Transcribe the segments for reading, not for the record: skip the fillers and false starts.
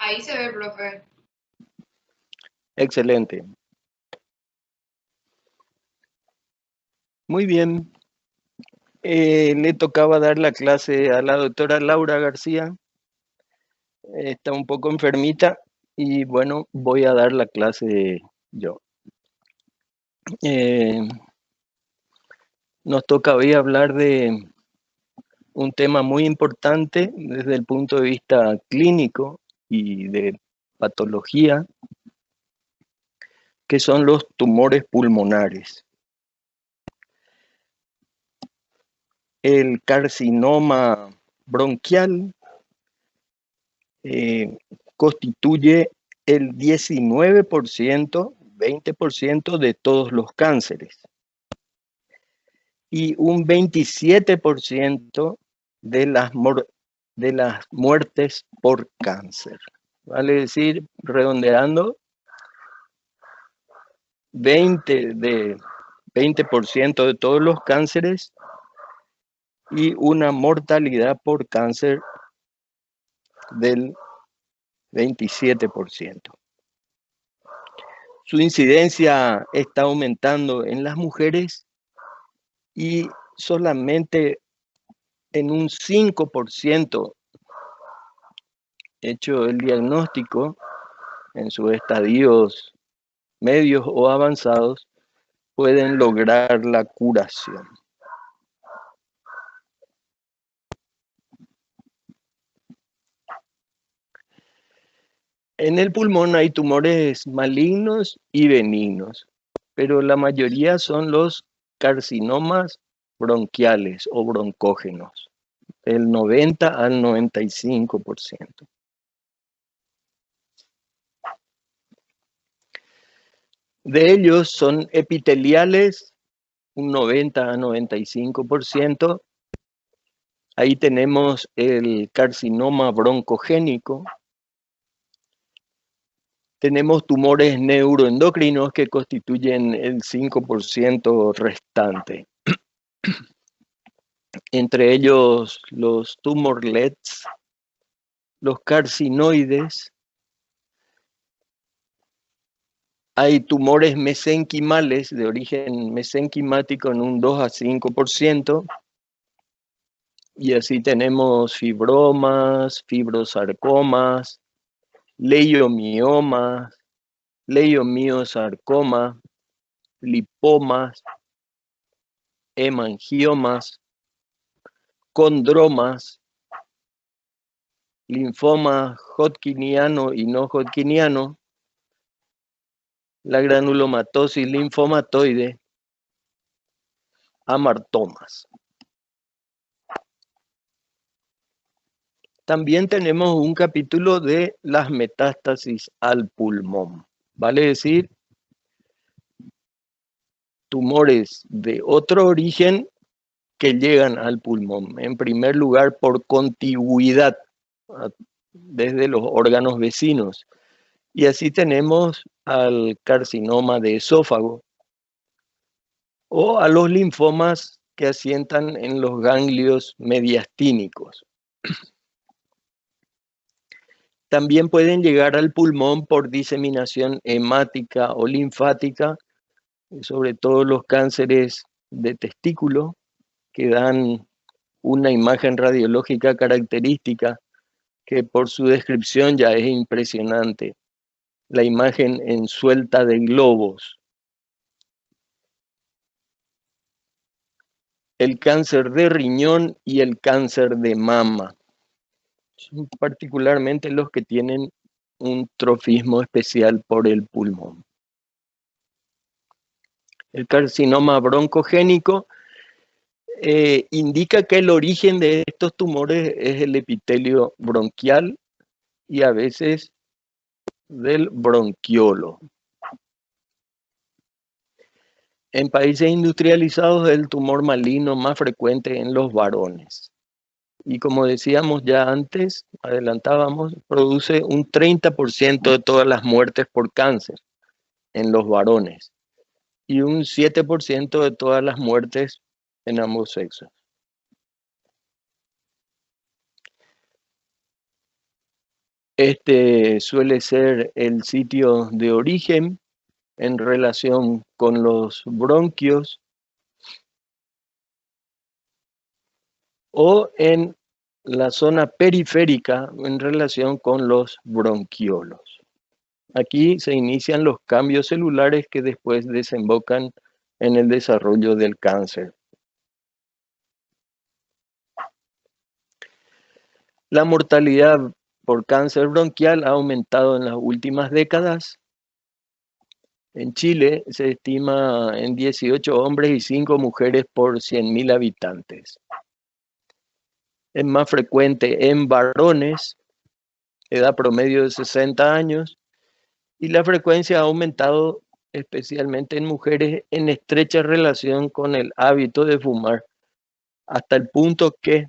Ahí se ve, profe. Excelente. Muy bien. Le tocaba dar la clase a la doctora Laura García. Está un poco enfermita y bueno, voy a dar la clase yo. Nos toca hoy hablar de un tema muy importante desde el punto de vista clínico y de patología, que son los tumores pulmonares. El carcinoma bronquial constituye el 19%, 20% de todos los cánceres y un 27% de las muertes por cáncer. Vale decir, redondeando, 20% de todos los cánceres y una mortalidad por cáncer del 27%. Su incidencia está aumentando en las mujeres y solamente en un 5% hecho el diagnóstico en sus estadios medios o avanzados pueden lograr la curación. En el pulmón hay tumores malignos y benignos, pero la mayoría son los carcinomas bronquiales o broncógenos, del 90 al 95%. De ellos son epiteliales, un 90 a 95%. Ahí tenemos el carcinoma broncogénico. Tenemos tumores neuroendocrinos que constituyen el 5% restante. Entre ellos los tumorlets, los carcinoides. Hay tumores mesenquimales de origen mesenquimático en un 2 a 5%. Y así tenemos fibromas, fibrosarcomas, leiomiomas, leiomiosarcoma, lipomas, hemangiomas, condromas, linfoma hodgkiniano y no hodgkiniano, la granulomatosis linfomatoide, amartomas. También tenemos un capítulo de las metástasis al pulmón, vale decir, tumores de otro origen que llegan al pulmón, en primer lugar por contigüidad desde los órganos vecinos. Y así tenemos al carcinoma de esófago o a los linfomas que asientan en los ganglios mediastínicos. También pueden llegar al pulmón por diseminación hemática o linfática, sobre todo los cánceres de testículo, que dan una imagen radiológica característica que por su descripción ya es impresionante. La imagen en suelta de globos. El cáncer de riñón y el cáncer de mama. Son particularmente los que tienen un trofismo especial por el pulmón. El carcinoma broncogénico indica que el origen de estos tumores es el epitelio bronquial y a veces del bronquiolo. En países industrializados es el tumor maligno más frecuente en los varones. Y como decíamos ya antes, adelantábamos, produce un 30% de todas las muertes por cáncer en los varones y un 7% de todas las muertes en ambos sexos. Este suele ser el sitio de origen en relación con los bronquios o en la zona periférica en relación con los bronquiolos. Aquí se inician los cambios celulares que después desembocan en el desarrollo del cáncer. La mortalidad por cáncer bronquial ha aumentado en las últimas décadas. En Chile se estima en 18 hombres y 5 mujeres por 100.000 habitantes. Es más frecuente en varones, edad promedio de 60 años, y la frecuencia ha aumentado especialmente en mujeres en estrecha relación con el hábito de fumar, hasta el punto que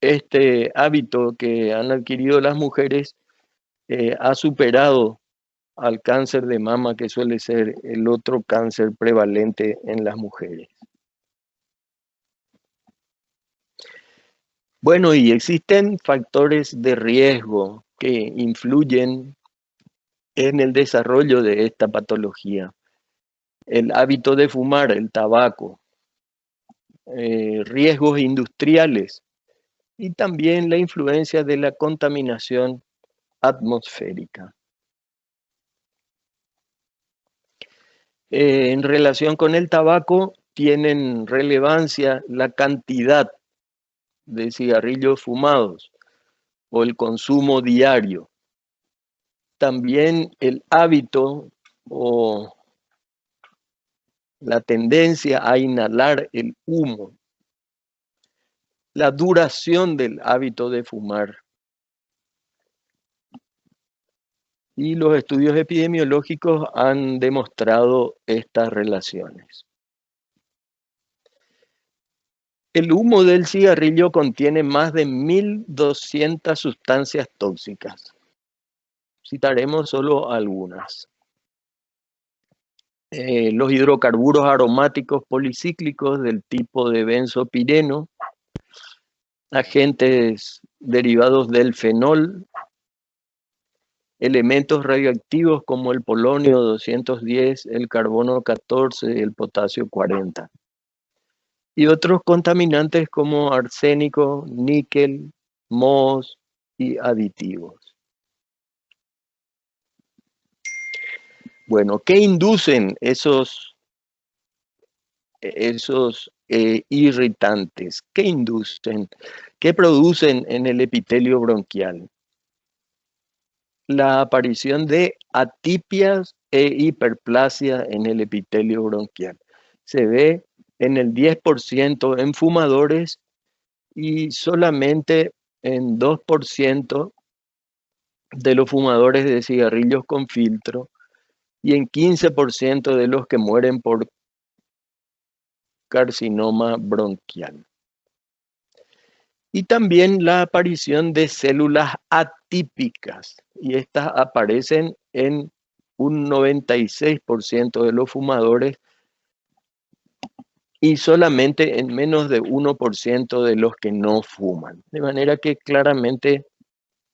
este hábito que han adquirido las mujeres ha superado al cáncer de mama, que suele ser el otro cáncer prevalente en las mujeres. Bueno, y existen factores de riesgo que influyen en el desarrollo de esta patología. El hábito de fumar, el tabaco, riesgos industriales y también la influencia de la contaminación atmosférica. En relación con el tabaco, tienen relevancia la cantidad de cigarrillos fumados o el consumo diario. También el hábito o la tendencia a inhalar el humo, la duración del hábito de fumar. Y los estudios epidemiológicos han demostrado estas relaciones. El humo del cigarrillo contiene más de 1.200 sustancias tóxicas. Citaremos solo algunas. Los hidrocarburos aromáticos policíclicos del tipo de benzopireno, agentes derivados del fenol, elementos radioactivos como el polonio 210, el carbono 14, el potasio 40. Y otros contaminantes como arsénico, níquel, mohos y aditivos. Bueno, ¿qué inducen esos irritantes? ¿Qué inducen? ¿Qué producen en el epitelio bronquial? La aparición de atipias e hiperplasia en el epitelio bronquial. Se ve en el 10% en fumadores y solamente en 2% de los fumadores de cigarrillos con filtro y en 15% de los que mueren por carcinoma bronquial. Y también la aparición de células atípicas, y estas aparecen en un 96% de los fumadores y solamente en menos de 1% de los que no fuman. De manera que claramente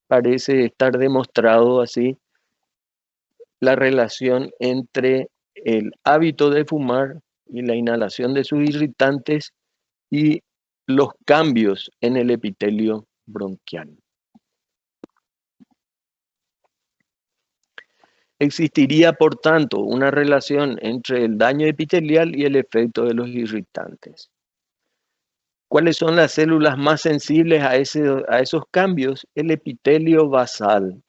parece estar demostrado así la relación entre el hábito de fumar y la inhalación de sus irritantes y los cambios en el epitelio bronquial. Existiría, por tanto, una relación entre el daño epitelial y el efecto de los irritantes. ¿Cuáles son las células más sensibles a esos cambios? El epitelio basal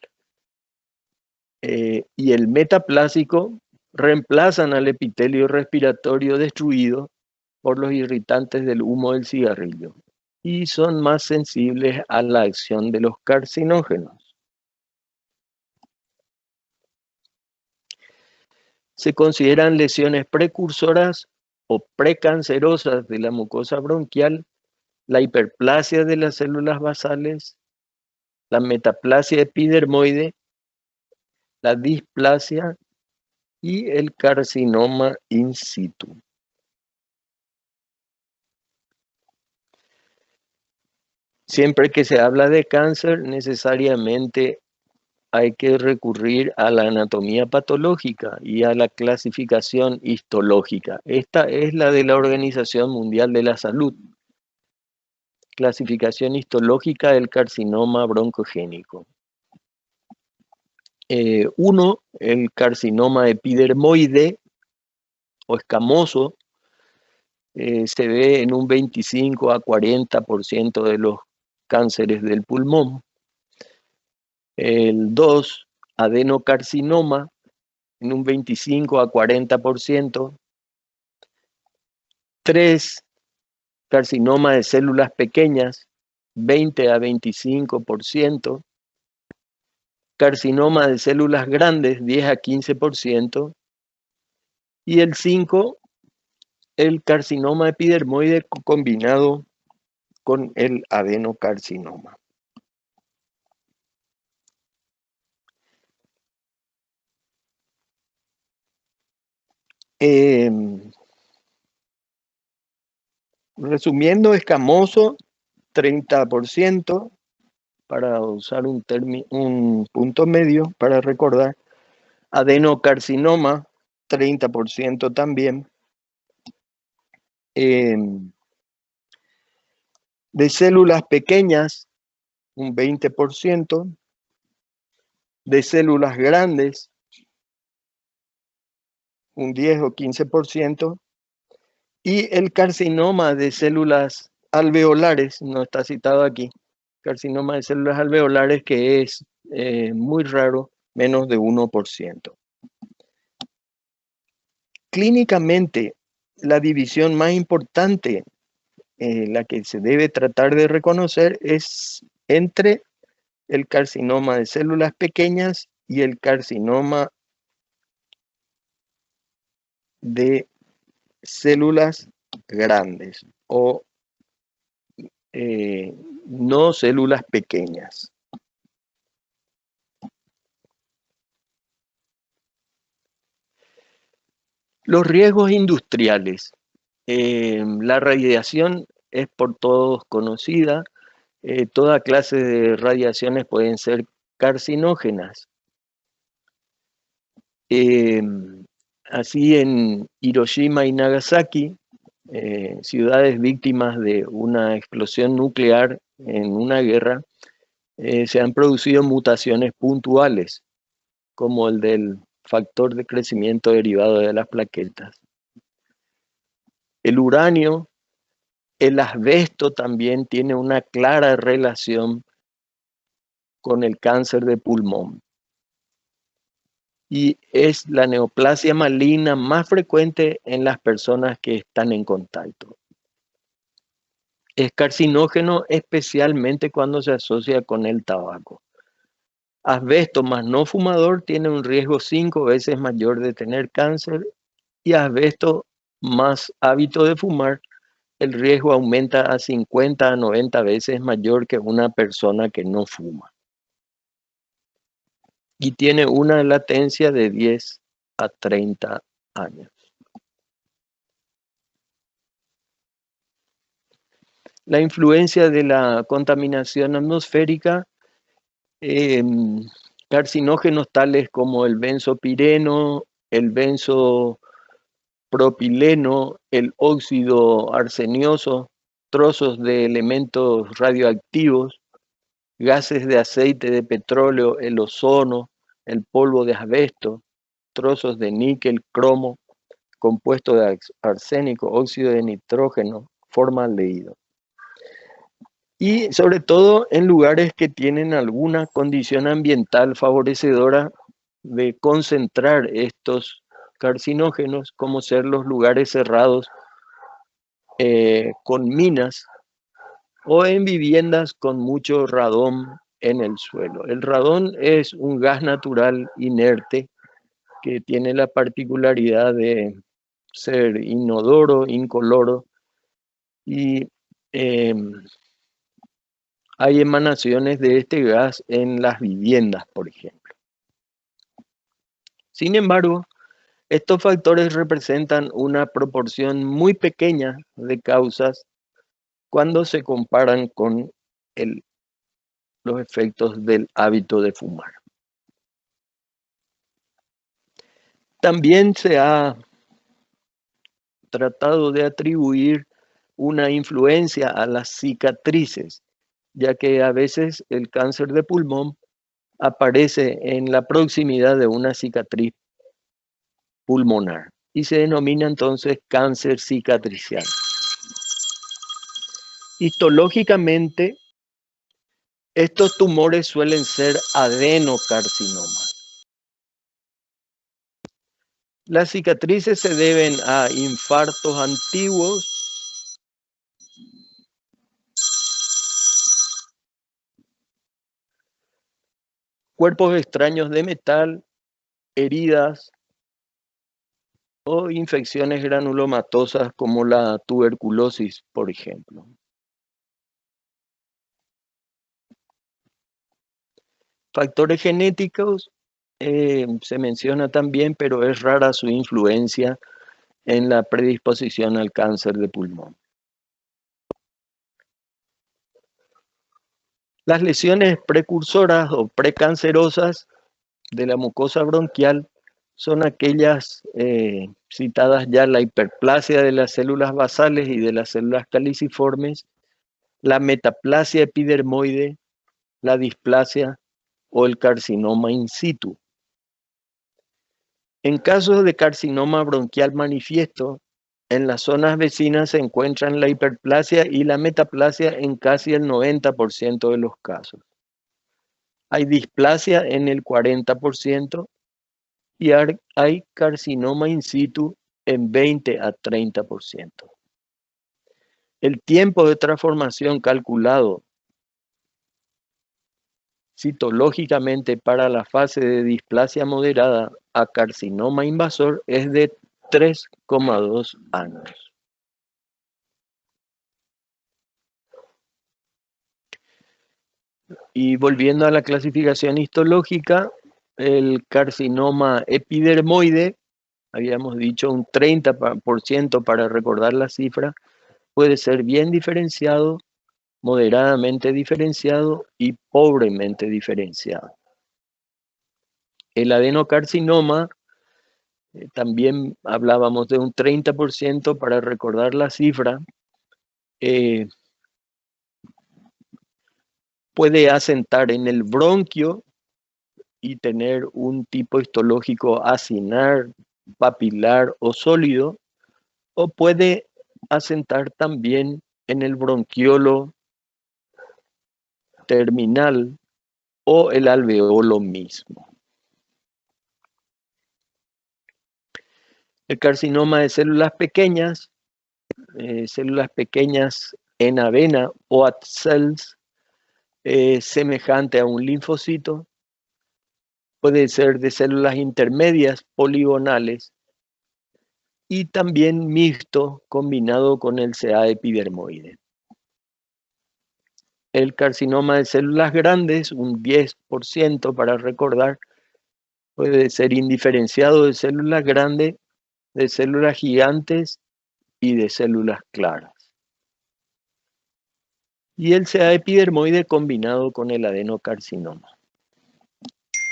y el metaplásico reemplazan al epitelio respiratorio destruido por los irritantes del humo del cigarrillo y son más sensibles a la acción de los carcinógenos. Se consideran lesiones precursoras o precancerosas de la mucosa bronquial, la hiperplasia de las células basales, la metaplasia epidermoide, la displasia y el carcinoma in situ. Siempre que se habla de cáncer, necesariamente hay que recurrir a la anatomía patológica y a la clasificación histológica. Esta es la de la Organización Mundial de la Salud. Clasificación histológica del carcinoma broncogénico. Uno, el carcinoma epidermoide o escamoso, se ve en un 25 a 40% de los cánceres del pulmón. El 2, adenocarcinoma, en un 25 a 40%. 3, carcinoma de células pequeñas, 20 a 25%. Carcinoma de células grandes, 10 a 15%. Y el 5, el carcinoma epidermoide combinado con el adenocarcinoma. Resumiendo, escamoso, 30%, para usar un punto medio para recordar. Adenocarcinoma, 30% también. De células pequeñas, un 20%. De células grandes, un 10 o 15%. Y el carcinoma de células alveolares, no está citado aquí, carcinoma de células alveolares, que es muy raro, menos de 1%. Clínicamente, la división más importante, la que se debe tratar de reconocer, es entre el carcinoma de células pequeñas y el carcinoma de células grandes o no células pequeñas. Los riesgos industriales. La radiación es por todos conocida. Toda clase de radiaciones pueden ser carcinógenas. Así en Hiroshima y Nagasaki, ciudades víctimas de una explosión nuclear en una guerra, se han producido mutaciones puntuales, como el del factor de crecimiento derivado de las plaquetas. El uranio, el asbesto también tiene una clara relación con el cáncer de pulmón. Y es la neoplasia maligna más frecuente en las personas que están en contacto. Es carcinógeno especialmente cuando se asocia con el tabaco. Asbesto más no fumador tiene un riesgo 5 veces mayor de tener cáncer, y asbesto más hábito de fumar, el riesgo aumenta a 50 a 90 veces mayor que una persona que no fuma. Y tiene una latencia de 10 a 30 años. La influencia de la contaminación atmosférica, carcinógenos tales como el benzopireno, el benzopropileno, el óxido arsenioso, trozos de elementos radioactivos, gases de aceite de petróleo, el ozono, el polvo de asbesto, trozos de níquel, cromo, compuesto de arsénico, óxido de nitrógeno, formaldehído. Y sobre todo en lugares que tienen alguna condición ambiental favorecedora de concentrar estos carcinógenos, como ser los lugares cerrados con minas o en viviendas con mucho radón en el suelo. El radón es un gas natural inerte que tiene la particularidad de ser inodoro, incoloro, y hay emanaciones de este gas en las viviendas, por ejemplo. Sin embargo, estos factores representan una proporción muy pequeña de causas cuando se comparan con los efectos del hábito de fumar. También se ha tratado de atribuir una influencia a las cicatrices, ya que a veces el cáncer de pulmón aparece en la proximidad de una cicatriz pulmonar y se denomina entonces cáncer cicatricial. Histológicamente, estos tumores suelen ser adenocarcinomas. Las cicatrices se deben a infartos antiguos, cuerpos extraños de metal, heridas o infecciones granulomatosas como la tuberculosis, por ejemplo. Factores genéticos se menciona también, pero es rara su influencia en la predisposición al cáncer de pulmón. Las lesiones precursoras o precancerosas de la mucosa bronquial son aquellas citadas ya, la hiperplasia de las células basales y de las células caliciformes, la metaplasia epidermoide, la displasia o el carcinoma in situ. En casos de carcinoma bronquial manifiesto, en las zonas vecinas se encuentran la hiperplasia y la metaplasia en casi el 90% de los casos. Hay displasia en el 40% y hay carcinoma in situ en 20 a 30%. El tiempo de transformación calculado citológicamente para la fase de displasia moderada a carcinoma invasor es de 3,2 años. Y volviendo a la clasificación histológica, el carcinoma epidermoide, habíamos dicho un 30% para recordar la cifra, puede ser bien diferenciado, moderadamente diferenciado y pobremente diferenciado. El adenocarcinoma, también hablábamos de un 30% para recordar la cifra, puede asentar en el bronquio y tener un tipo histológico acinar, papilar o sólido, o puede asentar también en el bronquiolo terminal o el alveolo mismo. El carcinoma de células pequeñas en avena o at cells, semejante a un linfocito, puede ser de células intermedias poligonales y también mixto combinado con el CA epidermoide. El carcinoma de células grandes, un 10% para recordar, puede ser indiferenciado de células grandes, de células gigantes y de células claras. Y el CA epidermoide combinado con el adenocarcinoma.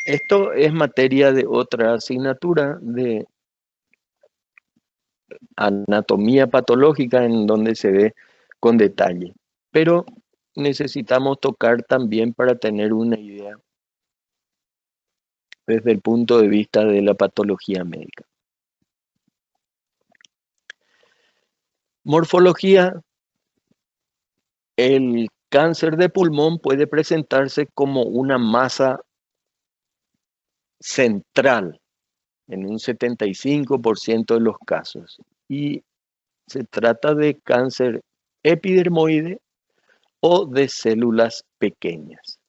Esto es materia de otra asignatura de anatomía patológica en donde se ve con detalle. Pero necesitamos tocar también para tener una idea desde el punto de vista de la patología médica. Morfología. El cáncer de pulmón puede presentarse como una masa central en un 75% de los casos. Y se trata de cáncer epidermoide o de células pequeñas.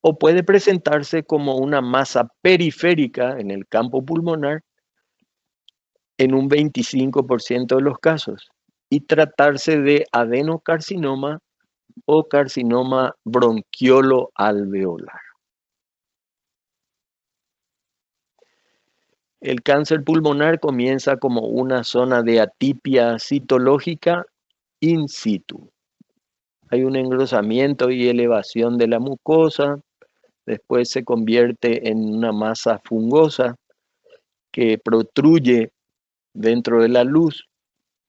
O puede presentarse como una masa periférica en el campo pulmonar en un 25% de los casos y tratarse de adenocarcinoma o carcinoma bronquiolo alveolar. El cáncer pulmonar comienza como una zona de atipia citológica in situ. hay un engrosamiento y elevación de la mucosa, después se convierte en una masa fungosa que protruye dentro de la luz,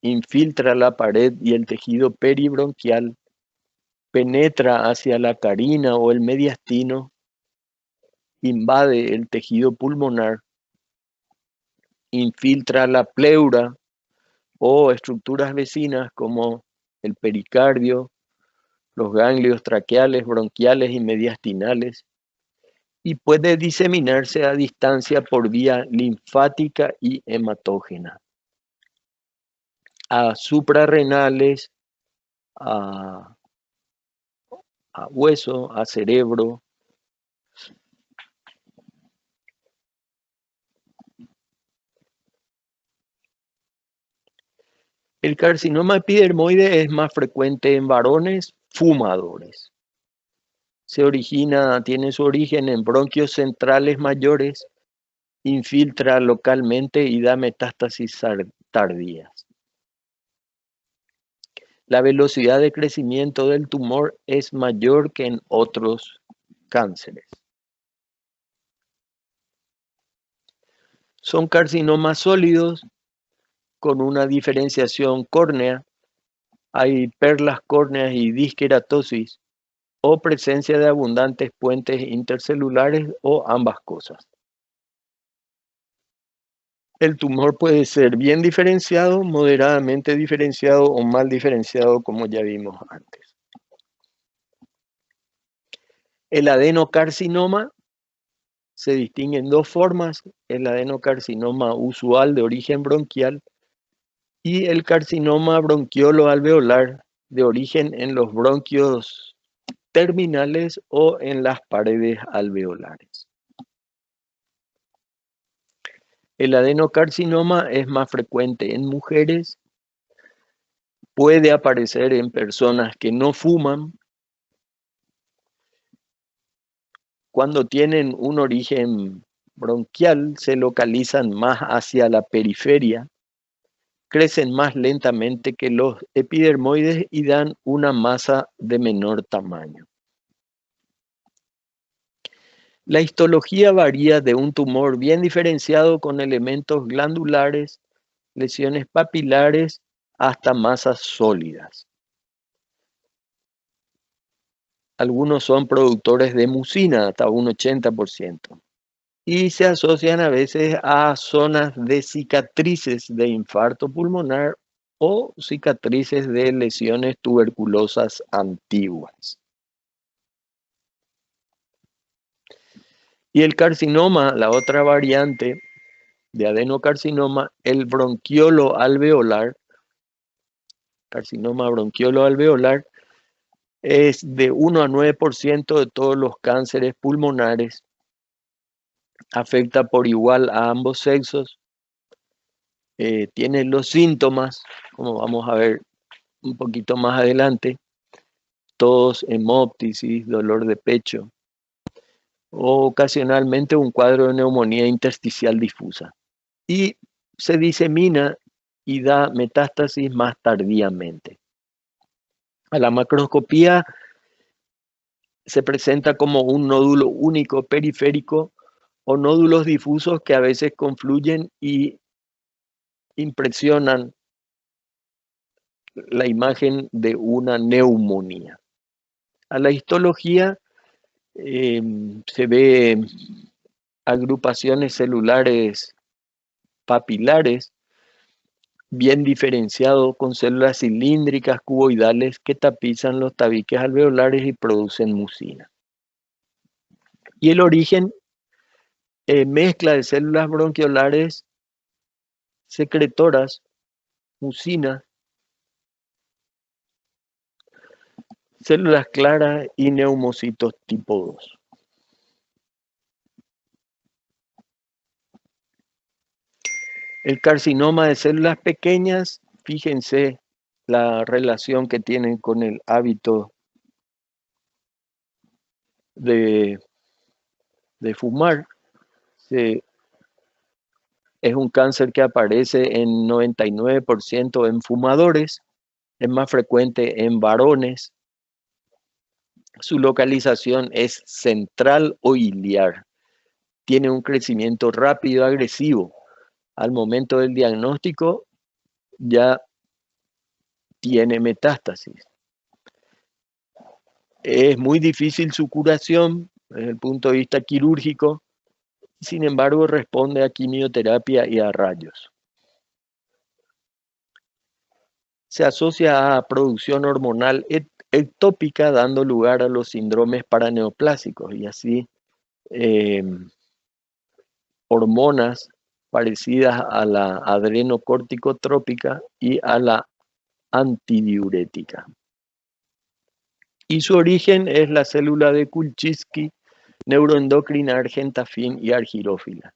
infiltra la pared y el tejido peribronquial, penetra hacia la carina o el mediastino, invade el tejido pulmonar, infiltra la pleura o estructuras vecinas como el pericardio, los ganglios traqueales, bronquiales y mediastinales, y puede diseminarse a distancia por vía linfática y hematógena a suprarrenales, a, a hueso, a cerebro. El carcinoma epidermoide es más frecuente en varones fumadores. Tiene su origen en bronquios centrales mayores, infiltra localmente y da metástasis tardías. La velocidad de crecimiento del tumor es mayor que en otros cánceres. Son carcinomas sólidos con una diferenciación córnea. Hay perlas córneas y disqueratosis o presencia de abundantes puentes intercelulares o ambas cosas. El tumor puede ser bien diferenciado, moderadamente diferenciado o mal diferenciado, como ya vimos antes. El adenocarcinoma se distingue en dos formas: el adenocarcinoma usual de origen bronquial y el carcinoma bronquiolo-alveolar de origen en los bronquios terminales o en las paredes alveolares. El adenocarcinoma es más frecuente en mujeres, puede aparecer en personas que no fuman. Cuando tienen un origen bronquial, se localizan más hacia la periferia, crecen más lentamente que los epidermoides y dan una masa de menor tamaño. La histología varía de un tumor bien diferenciado con elementos glandulares, lesiones papilares, hasta masas sólidas. Algunos son productores de mucina, hasta un 80%. Y se asocian a veces a zonas de cicatrices de infarto pulmonar o cicatrices de lesiones tuberculosas antiguas. Y el carcinoma, la otra variante de adenocarcinoma, el bronquiolo alveolar, carcinoma bronquiolo alveolar, es de 1 a 9% de todos los cánceres pulmonares, afecta por igual a ambos sexos, tiene los síntomas, como vamos a ver un poquito más adelante: tos, hemóptisis, dolor de pecho, o ocasionalmente un cuadro de neumonía intersticial difusa. Y se disemina y da metástasis más tardíamente. A la macroscopía se presenta como un nódulo único periférico o nódulos difusos que a veces confluyen y impresionan la imagen de una neumonía. A la histología se ve agrupaciones celulares papilares bien diferenciado con células cilíndricas cuboidales que tapizan los tabiques alveolares y producen mucina. Y el origen, mezcla de células bronquiolares secretoras, mucina, células claras y neumocitos tipo 2. El carcinoma de células pequeñas, fíjense la relación que tienen con el hábito de fumar. Es un cáncer que aparece en 99% en fumadores, es más frecuente en varones, Su localización es central o iliar. Tiene un crecimiento rápido, agresivo. Al momento del diagnóstico ya tiene metástasis. Es muy difícil su curación desde el punto de vista quirúrgico, sin embargo responde a quimioterapia y a rayos. Se asocia a producción hormonal ectópica, dando lugar a los síndromes paraneoplásicos y así hormonas parecidas a la adrenocorticotrópica y a la antidiurética. Y su origen es la célula de Kulczycki, neuroendocrina argentafin y argirófila.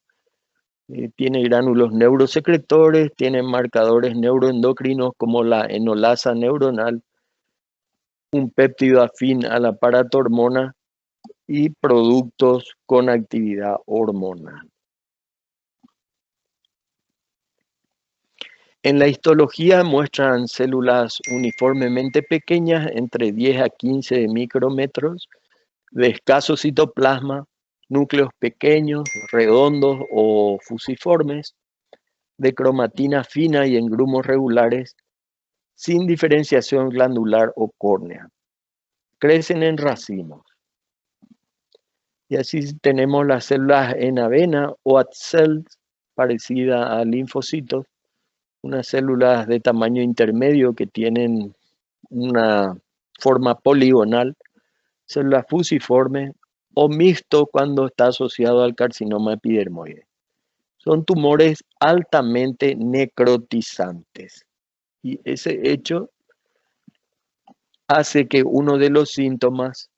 Tiene gránulos neurosecretores, tiene marcadores neuroendocrinos como la enolasa neuronal, un péptido afín a la paratormona y productos con actividad hormonal. En la histología muestran células uniformemente pequeñas, entre 10 a 15 micrómetros, de escaso citoplasma, núcleos pequeños, redondos o fusiformes, de cromatina fina y en grumos regulares, sin diferenciación glandular o córnea. Crecen en racimos. Y así tenemos las células en avena o White cells, parecida a linfocitos, unas células de tamaño intermedio que tienen una forma poligonal, células fusiformes o mixto cuando está asociado al carcinoma epidermoide. Son tumores altamente necrotizantes y ese hecho hace que uno de los síntomas,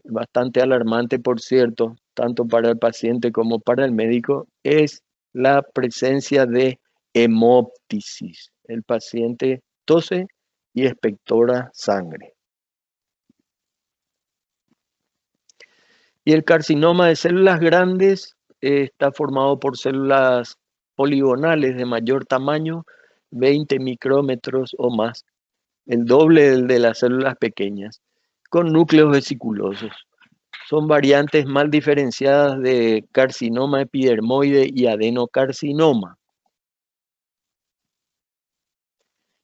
bastante alarmante por cierto, tanto para el paciente como para el médico, es la presencia de hemoptisis. El paciente tose y expectora sangre. Y el carcinoma de células grandes está formado por células poligonales de mayor tamaño, 20 micrómetros o más, el doble del de las células pequeñas, con núcleos vesiculosos. Son variantes mal diferenciadas de carcinoma epidermoide y adenocarcinoma.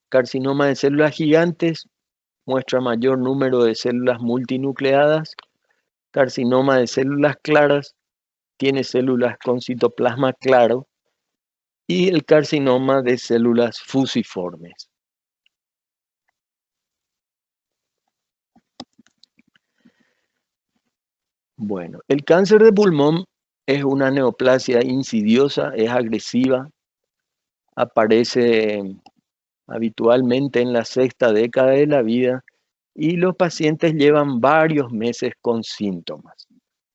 Carcinoma de células gigantes muestra mayor número de células multinucleadas. Carcinoma de células claras tiene células con citoplasma claro. Y el carcinoma de células fusiformes. Bueno, el cáncer de pulmón es una neoplasia insidiosa, es agresiva, aparece habitualmente en la sexta década de la vida y los pacientes llevan varios meses con síntomas.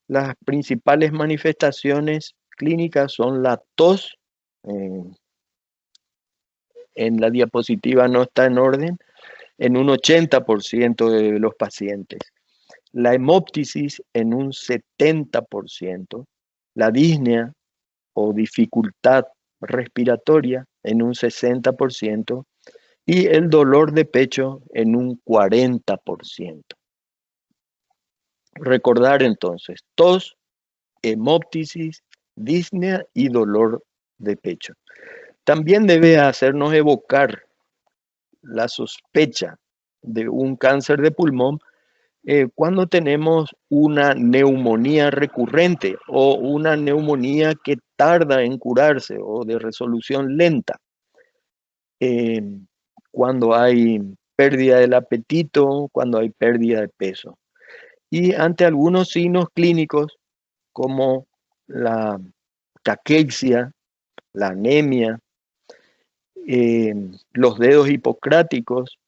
Las principales manifestaciones clínicas son la tos, en la diapositiva no está en orden, en un 80% de los pacientes. La hemoptisis en un 70%, la disnea o dificultad respiratoria en un 60% y el dolor de pecho en un 40%. Recordar entonces, tos, hemoptisis, disnea y dolor de pecho. También debe hacernos evocar la sospecha de un cáncer de pulmón cuando tenemos una neumonía recurrente o una neumonía que tarda en curarse o de resolución lenta. Cuando hay pérdida del apetito, cuando hay pérdida de peso. Y ante algunos signos clínicos como la caquexia, la anemia, los dedos hipocráticos,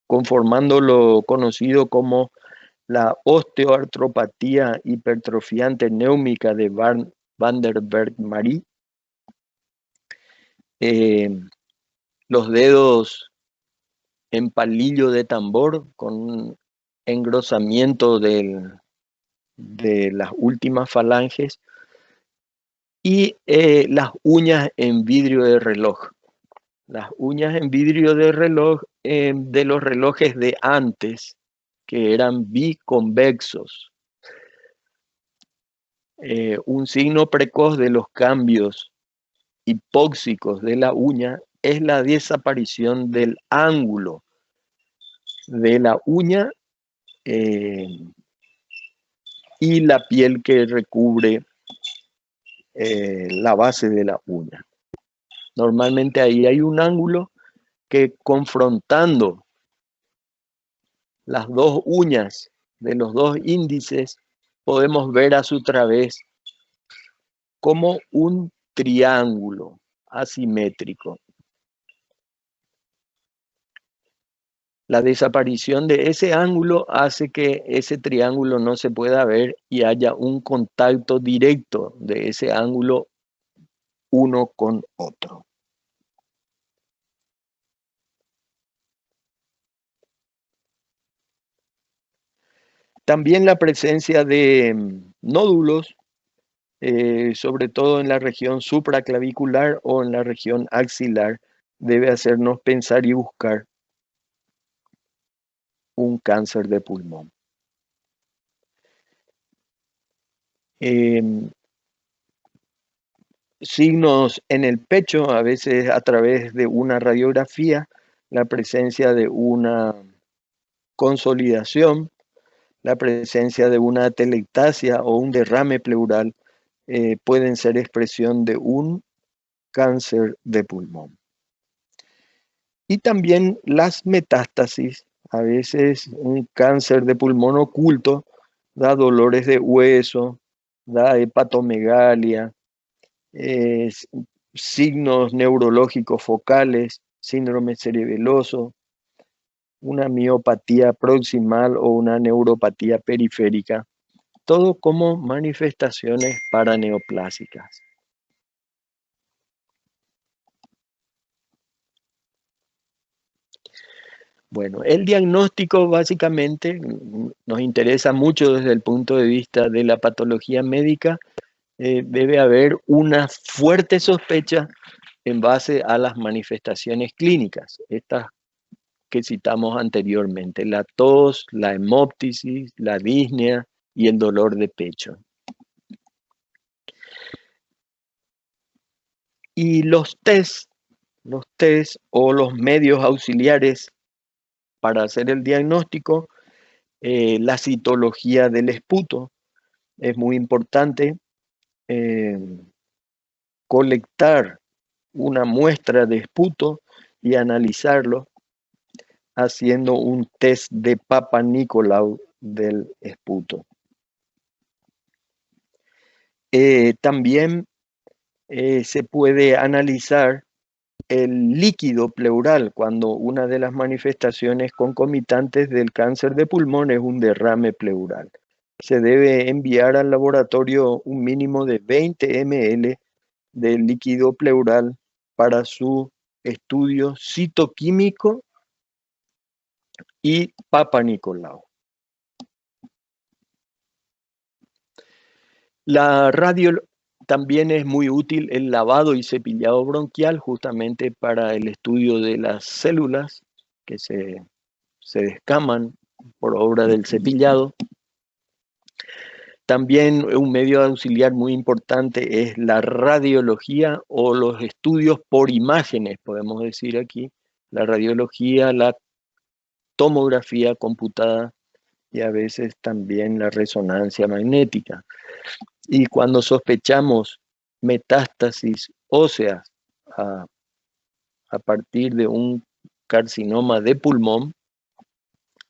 conformando lo conocido como la osteoartropatía hipertrofiante néumica de Van der Berg-Marie. Los dedos en palillo de tambor con un engrosamiento de las últimas falanges y las uñas en vidrio de reloj. Las uñas en vidrio de reloj de los relojes de antes, que eran biconvexos. Un signo precoz de los cambios hipóxicos de la uña es la desaparición del ángulo de la uña y la piel que recubre la base de la uña. Normalmente ahí hay un ángulo que, confrontando las dos uñas de los dos índices, podemos ver a su través como un triángulo asimétrico. La desaparición de ese ángulo hace que ese triángulo no se pueda ver y haya un contacto directo de ese ángulo uno con otro. También la presencia de nódulos, sobre todo en la región supraclavicular o en la región axilar, debe hacernos pensar y buscar un cáncer de pulmón. Signos en el pecho, a veces a través de una radiografía, la presencia de una consolidación, la presencia de una atelectasia o un derrame pleural, pueden ser expresión de un cáncer de pulmón. Y también las metástasis, a veces un cáncer de pulmón oculto da dolores de hueso, da hepatomegalia, signos neurológicos focales, síndrome cerebeloso, una miopatía proximal o una neuropatía periférica, todo como manifestaciones paraneoplásicas. Bueno, el diagnóstico básicamente nos interesa mucho desde el punto de vista de la patología médica. Debe haber una fuerte sospecha en base a las manifestaciones clínicas, estas que citamos anteriormente, la tos, la hemóptisis, la disnea y el dolor de pecho. Y los test o los medios auxiliares para hacer el diagnóstico, la citología del esputo, es muy importante colectar una muestra de esputo y analizarlo haciendo un test de Papa Nicolau del esputo. También se puede analizar el líquido pleural cuando una de las manifestaciones concomitantes del cáncer de pulmón es un derrame pleural. Se debe enviar al laboratorio un mínimo de 20 ml de líquido pleural para su estudio citoquímico y Papa Nicolau. La radio también es muy útil el lavado y cepillado bronquial justamente para el estudio de las células que se descaman por obra del cepillado. También un medio auxiliar muy importante es la radiología o los estudios por imágenes, podemos decir aquí, la radiología, la tomografía computada y a veces también la resonancia magnética. Y cuando sospechamos metástasis óseas a partir de un carcinoma de pulmón,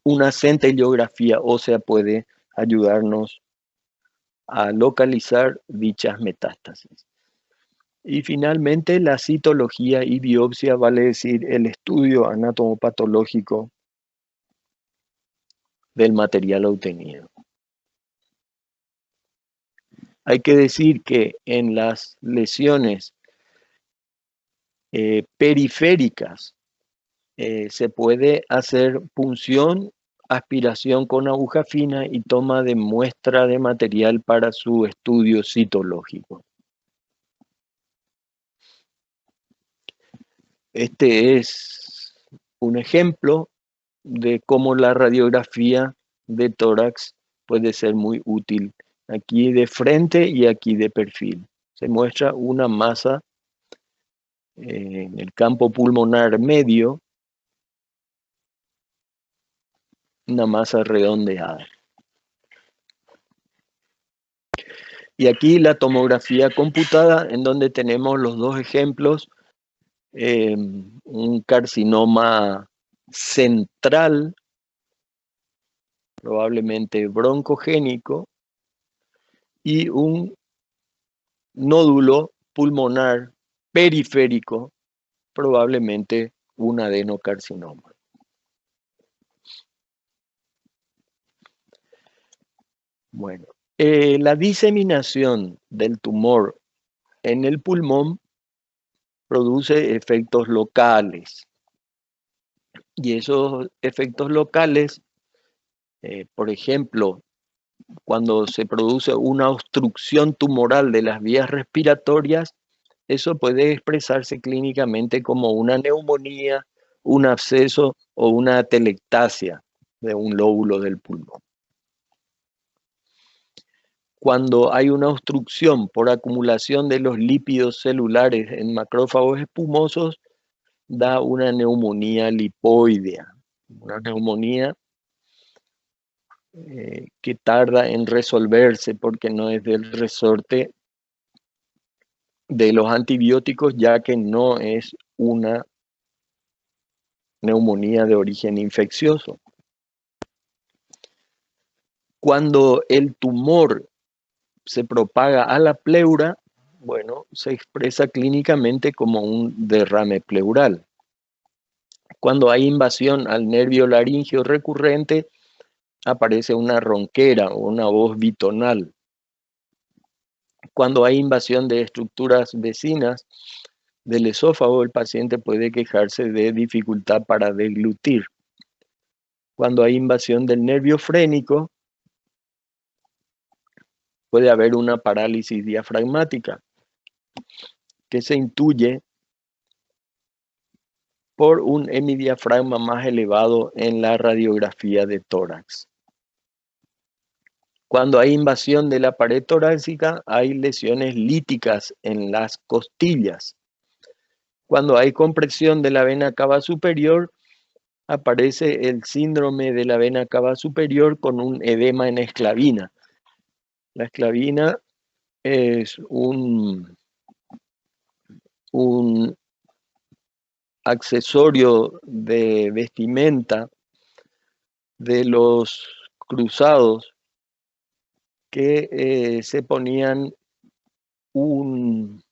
una centellografía ósea puede ayudarnos a localizar dichas metástasis. Y finalmente, la citología y biopsia, vale decir, el estudio anatomopatológico del material obtenido. Hay que decir que en las lesiones periféricas se puede hacer punción, aspiración con aguja fina y toma de muestra de material para su estudio citológico. Este es un ejemplo de cómo la radiografía de tórax puede ser muy útil. Aquí de frente y aquí de perfil. Se muestra una masa en el campo pulmonar medio, una masa redondeada. Y aquí la tomografía computada, en donde tenemos los dos ejemplos, un carcinoma central, probablemente broncogénico, y un nódulo pulmonar periférico, probablemente un adenocarcinoma. Bueno, la diseminación del tumor en el pulmón produce efectos locales. Y esos efectos locales, por ejemplo, cuando se produce una obstrucción tumoral de las vías respiratorias, eso puede expresarse clínicamente como una neumonía, un absceso o una atelectasia de un lóbulo del pulmón. Cuando hay una obstrucción por acumulación de los lípidos celulares en macrófagos espumosos, da una neumonía lipoidea, una neumonía que tarda en resolverse porque no es del resorte de los antibióticos, ya que no es una neumonía de origen infeccioso. Cuando el tumor se propaga a la pleura, bueno, se expresa clínicamente como un derrame pleural. Cuando hay invasión al nervio laríngeo recurrente, aparece una ronquera o una voz bitonal. Cuando hay invasión de estructuras vecinas del esófago, el paciente puede quejarse de dificultad para deglutir. Cuando hay invasión del nervio frénico, puede haber una parálisis diafragmática que se intuye por un hemidiafragma más elevado en la radiografía de tórax. Cuando hay invasión de la pared torácica, hay lesiones líticas en las costillas. Cuando hay compresión de la vena cava superior, aparece el síndrome de la vena cava superior con un edema en esclavina. La esclavina es un accesorio de vestimenta de los cruzados que se ponían un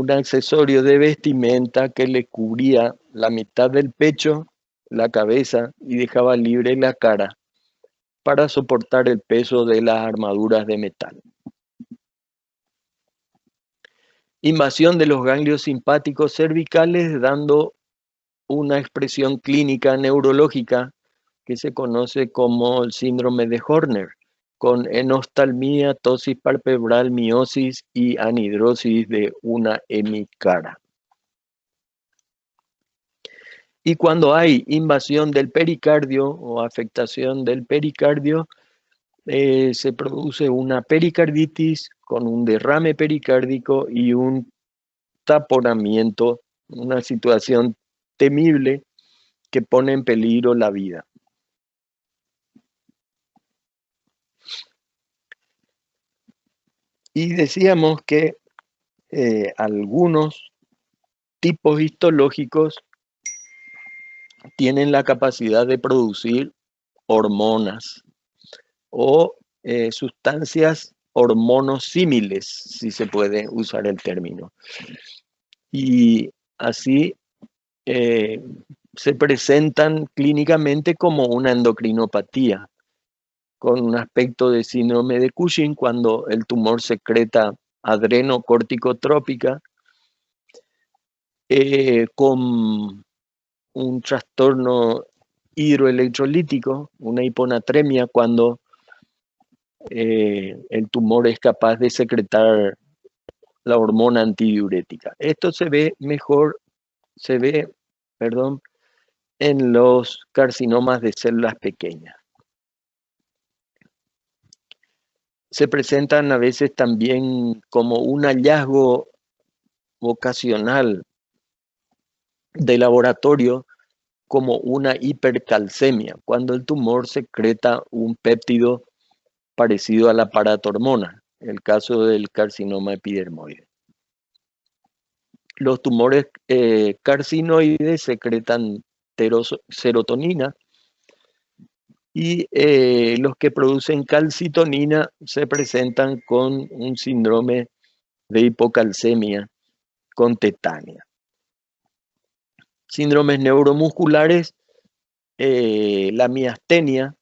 accesorio de vestimenta que le cubría la mitad del pecho, la cabeza y dejaba libre la cara para soportar el peso de las armaduras de metal. Invasión de los ganglios simpáticos cervicales dando una expresión clínica neurológica que se conoce como el síndrome de Horner, con enostalmia, ptosis palpebral, miosis y anhidrosis de una hemicara. Y cuando hay invasión del pericardio o afectación del pericardio, se produce una pericarditis con un derrame pericárdico y un taponamiento, una situación temible que pone en peligro la vida. Y decíamos que algunos tipos histológicos tienen la capacidad de producir hormonas o sustancias hormonosímiles, si se puede usar el término. Y así se presentan clínicamente como una endocrinopatía, con un aspecto de síndrome de Cushing cuando el tumor secreta adrenocorticotrópica, con un trastorno hidroelectrolítico, una hiponatremia, cuando el tumor es capaz de secretar la hormona antidiurética. Esto se ve mejor se ve, perdón, en los carcinomas de células pequeñas. Se presentan a veces también como un hallazgo ocasional de laboratorio, como una hipercalcemia, cuando el tumor secreta un péptido parecido a la paratormona, el caso del carcinoma epidermoide. Los tumores carcinoides secretan serotonina y los que producen calcitonina se presentan con un síndrome de hipocalcemia con tetania. Síndromes neuromusculares, la miastenia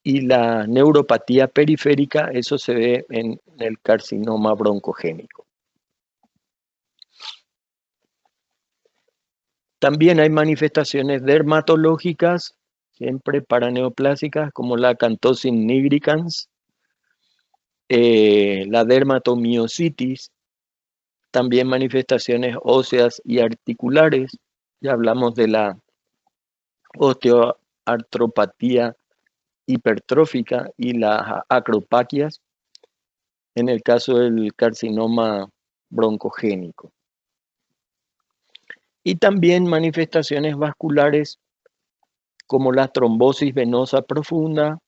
y la neuropatía periférica, eso se ve en el carcinoma broncogénico. También hay manifestaciones dermatológicas, siempre paraneoplásicas, como la acanthosis nigricans, la dermatomiositis, también manifestaciones óseas y articulares. Ya hablamos de la osteoartropatía hipertrófica y las acropaquias, en el caso del carcinoma broncogénico. Y también manifestaciones vasculares como la trombosis venosa profunda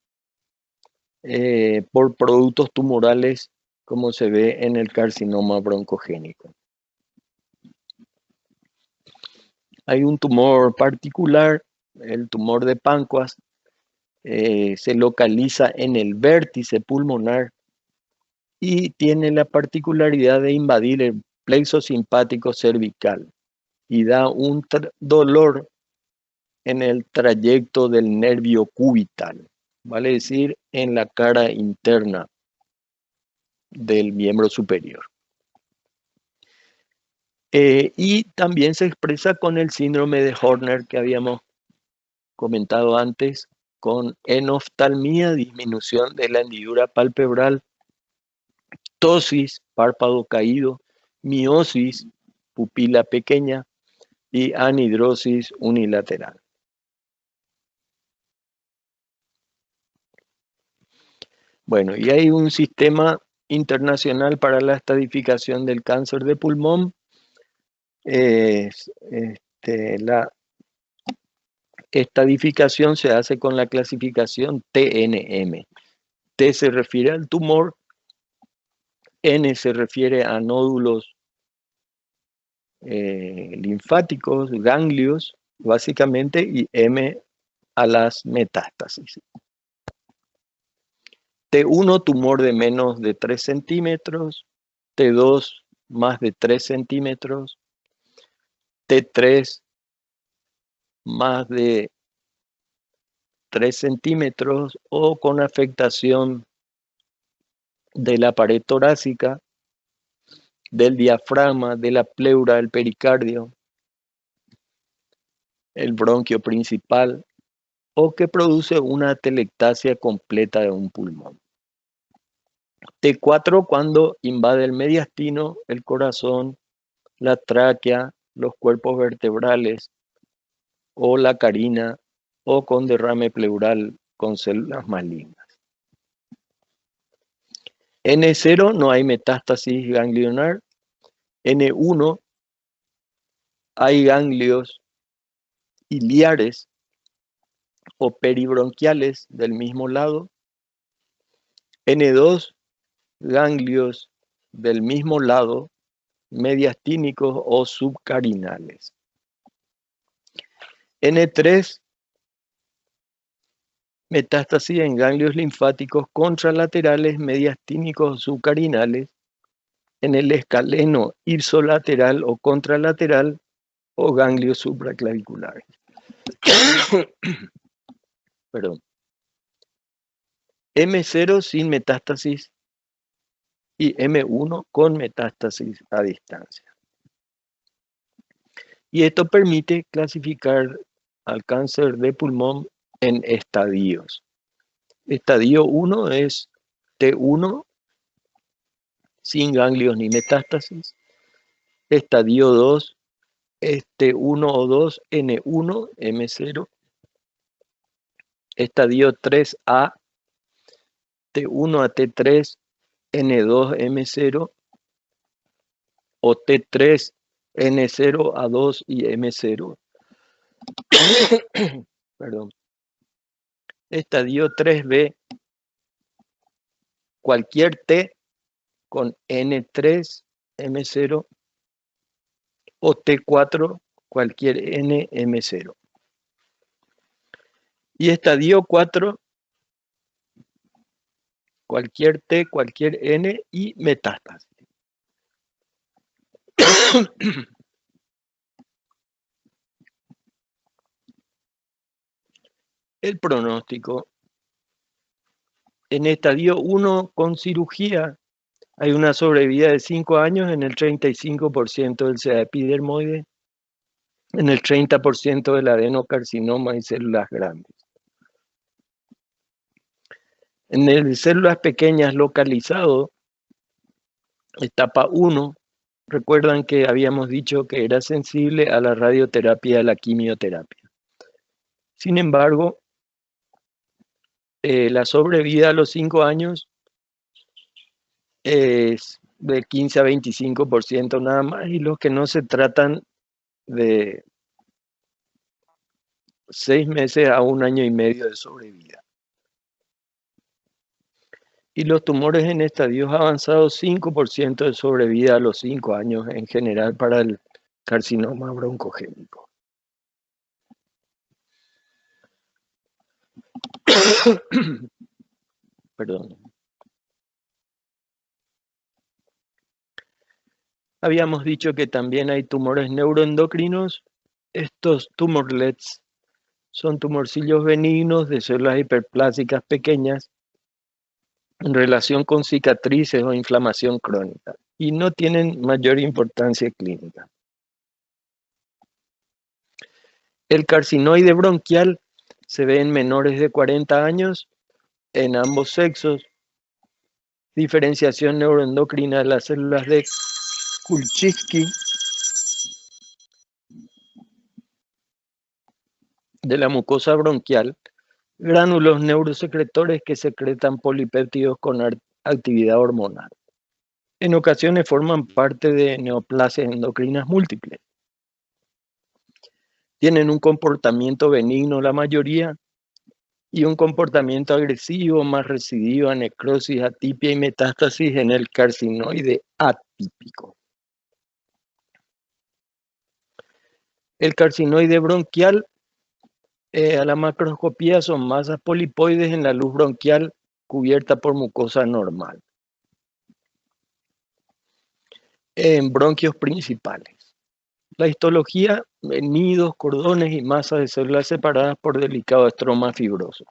por productos tumorales, como se ve en el carcinoma broncogénico. Hay un tumor particular, el tumor de Páncreas, se localiza en el vértice pulmonar y tiene la particularidad de invadir el plexo simpático cervical y da un dolor en el trayecto del nervio cubital, vale decir, en la cara interna del miembro superior. Y también se expresa con el síndrome de Horner que habíamos comentado antes, con enoftalmía, disminución de la hendidura palpebral, ptosis, párpado caído, miosis, pupila pequeña y anhidrosis unilateral. Bueno, y hay un sistema internacional para la estadificación del cáncer de pulmón. La estadificación se hace con la clasificación TNM. T se refiere al tumor, N se refiere a nódulos linfáticos, ganglios, básicamente, y M a las metástasis. T1, tumor de menos de 3 centímetros, T2, más de 3 centímetros, T3, más de 3 centímetros o con afectación de la pared torácica, del diafragma, de la pleura, del pericardio, el bronquio principal, o que produce una atelectasia completa de un pulmón. T4 cuando invade el mediastino, el corazón, la tráquea, los cuerpos vertebrales o la carina o con derrame pleural con células malignas. N0 no hay metástasis ganglionar. N1 hay ganglios iliares o peribronquiales del mismo lado. N2 ganglios del mismo lado, mediastínicos o subcarinales. N3 metástasis en ganglios linfáticos contralaterales, mediastínicos o subcarinales, en el escaleno ipsolateral o contralateral o ganglios supraclaviculares. Perdón. M0 sin metástasis y M1 con metástasis a distancia. Y esto permite clasificar al cáncer de pulmón en estadios. Estadio 1 es T1 sin ganglios ni metástasis. Estadio 2, T1 o 2, N1, M0. Estadio 3A, T1 a T3, N2, M0. O T3, N0 a 2 y M0. Perdón. Estadio 3B, cualquier T con N3, M0, o T4, cualquier N, M0. Y estadio 4, cualquier T, cualquier N y metástasis. El pronóstico. En estadio 1 con cirugía hay una sobrevida de 5 años en el 35% del CA epidermoide, en el 30% del adenocarcinoma y células grandes. En el células pequeñas localizado, etapa 1, recuerdan que habíamos dicho que era sensible a la radioterapia y a la quimioterapia. Sin embargo, la sobrevida a los 5 años es de 15 a 25% nada más, y los que no se tratan de 6 meses a 1 año y medio de sobrevida. Y los tumores en estadios avanzados, 5% de sobrevida a los 5 años en general para el carcinoma broncogénico. Perdón. Habíamos dicho que también hay tumores neuroendocrinos. Estos tumorlets son tumorcillos benignos de células hiperplásicas pequeñas en relación con cicatrices o inflamación crónica y no tienen mayor importancia clínica. El carcinoide bronquial se ve en menores de 40 años en ambos sexos. Diferenciación neuroendocrina de las células de Kulczycki de la mucosa bronquial, gránulos neurosecretores que secretan polipéptidos con actividad hormonal. En ocasiones forman parte de neoplasias endocrinas múltiples. Tienen un comportamiento benigno la mayoría y un comportamiento agresivo más recidivo a necrosis, atipia y metástasis en el carcinoide atípico. El carcinoide bronquial a la macroscopía son masas polipoides en la luz bronquial cubierta por mucosa normal. En bronquios principales. La histología, nidos, cordones y masas de células separadas por delicado estroma fibroso.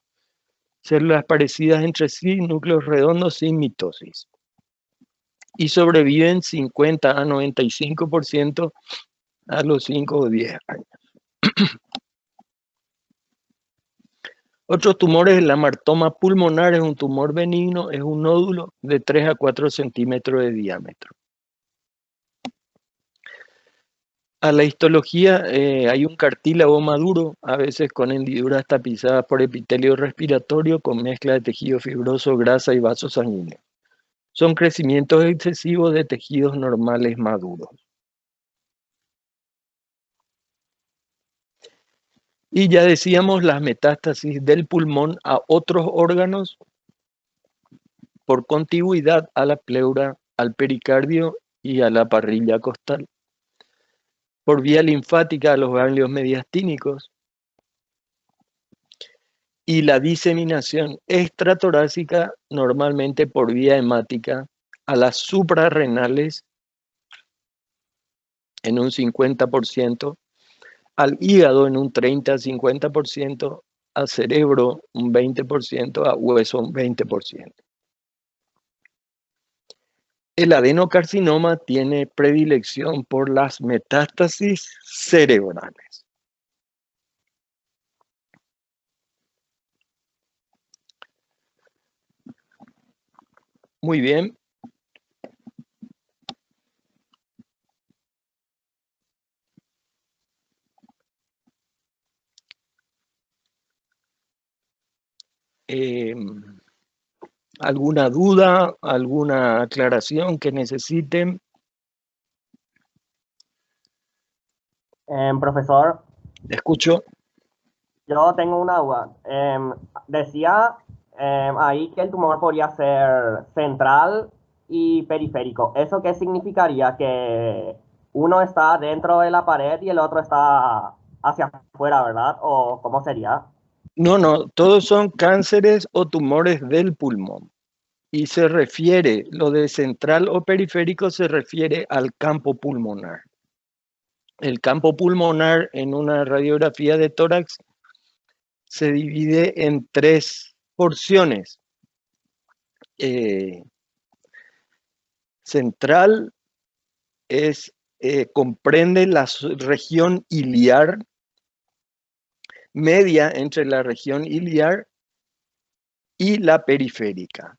Células parecidas entre sí, núcleos redondos sin mitosis. Y sobreviven 50 a 95% a los 5 o 10 años. Otros tumores, el amartoma pulmonar es un tumor benigno, es un nódulo de 3 a 4 centímetros de diámetro. A la histología hay un cartílago maduro, a veces con hendiduras tapizadas por epitelio respiratorio con mezcla de tejido fibroso, grasa y vasos sanguíneos. Son crecimientos excesivos de tejidos normales maduros. Y ya decíamos las metástasis del pulmón a otros órganos por contigüidad a la pleura, al pericardio y a la parrilla costal. Por vía linfática a los ganglios mediastínicos. Y la diseminación extratorácica normalmente por vía hemática a las suprarrenales en un 50%, al hígado en un 30-50%, al cerebro un 20%, a hueso un 20%. El adenocarcinoma tiene predilección por las metástasis cerebrales. Muy bien. ¿Alguna duda, alguna aclaración que necesiten? Profesor, Escucho. yo tengo una duda. Decía ahí que el tumor podría ser central y periférico. ¿Eso qué significaría? ¿Que uno está dentro de la pared y el otro está hacia afuera, verdad? ¿O cómo sería? No, todos son cánceres o tumores del pulmón. Y se refiere, lo de central o periférico se refiere al campo pulmonar. El campo pulmonar en una radiografía de tórax se divide en 3 porciones. Central comprende la región iliar, media entre la región iliar y la periférica.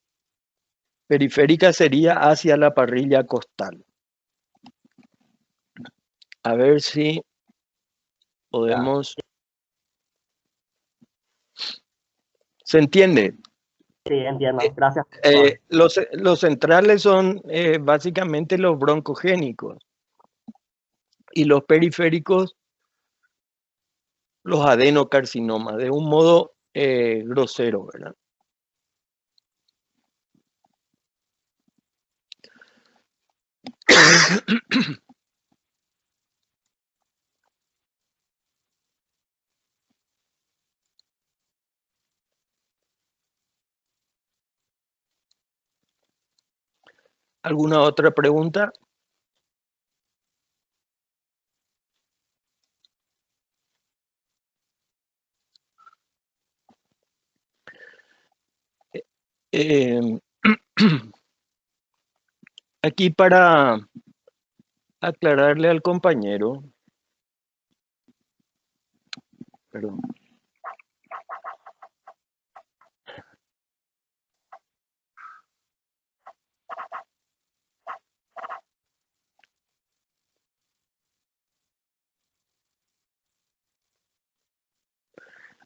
Periférica sería hacia la parrilla costal. A ver si podemos... ¿Se entiende? Sí, entiendo. Gracias. Los centrales son básicamente los broncogénicos y los periféricos los adenocarcinomas, de un modo grosero, ¿verdad? ¿Alguna otra pregunta? Aquí para aclararle al compañero, perdón.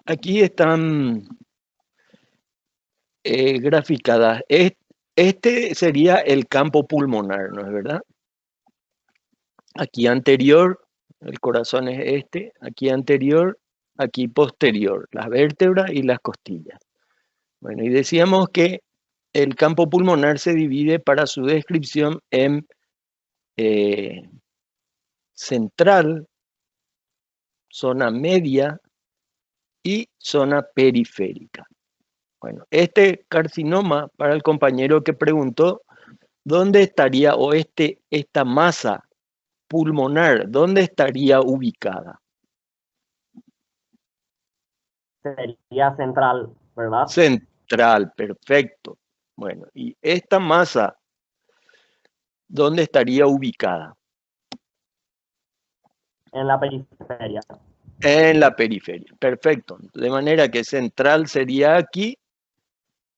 Aquí están graficadas. Este sería el campo pulmonar, ¿no es verdad? Aquí anterior, el corazón es este, aquí anterior, aquí posterior, las vértebras y las costillas. Bueno, y decíamos que el campo pulmonar se divide para su descripción en central, zona media y zona periférica. Bueno, este carcinoma, para el compañero que preguntó, ¿dónde estaría o esta masa pulmonar, dónde estaría ubicada? Sería central, ¿verdad? Central, perfecto. Bueno, y esta masa, ¿dónde estaría ubicada? En la periferia. En la periferia, perfecto. De manera que central sería aquí,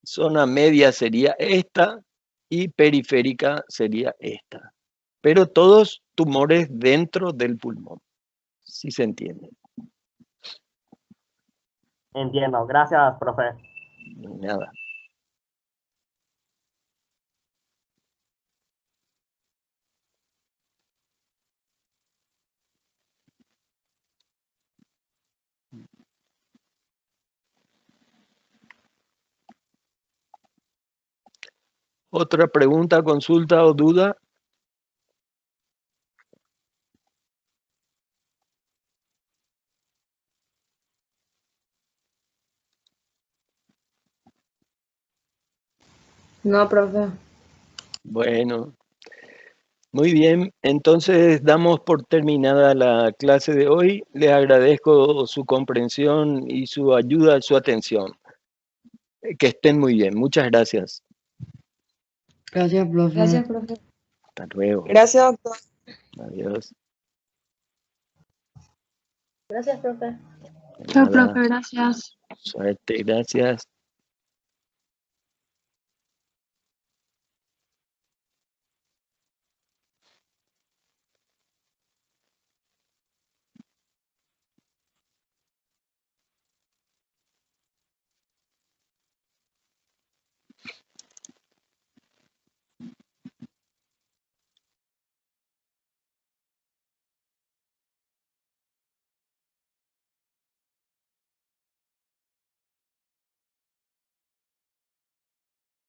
zona media sería esta y periférica sería esta. Pero todos tumores dentro del pulmón, si se entiende. Entiendo. Gracias, profe. Nada. ¿Otra pregunta, consulta o duda? No, profe. Bueno, muy bien. Entonces damos por terminada la clase de hoy. Les agradezco su comprensión y su ayuda, su atención. Que estén muy bien. Muchas gracias. Gracias, profe. Gracias, profe. Hasta luego. Gracias, doctor. Adiós. Gracias, profe. De Chao, nada. profe, gracias. Suerte, gracias.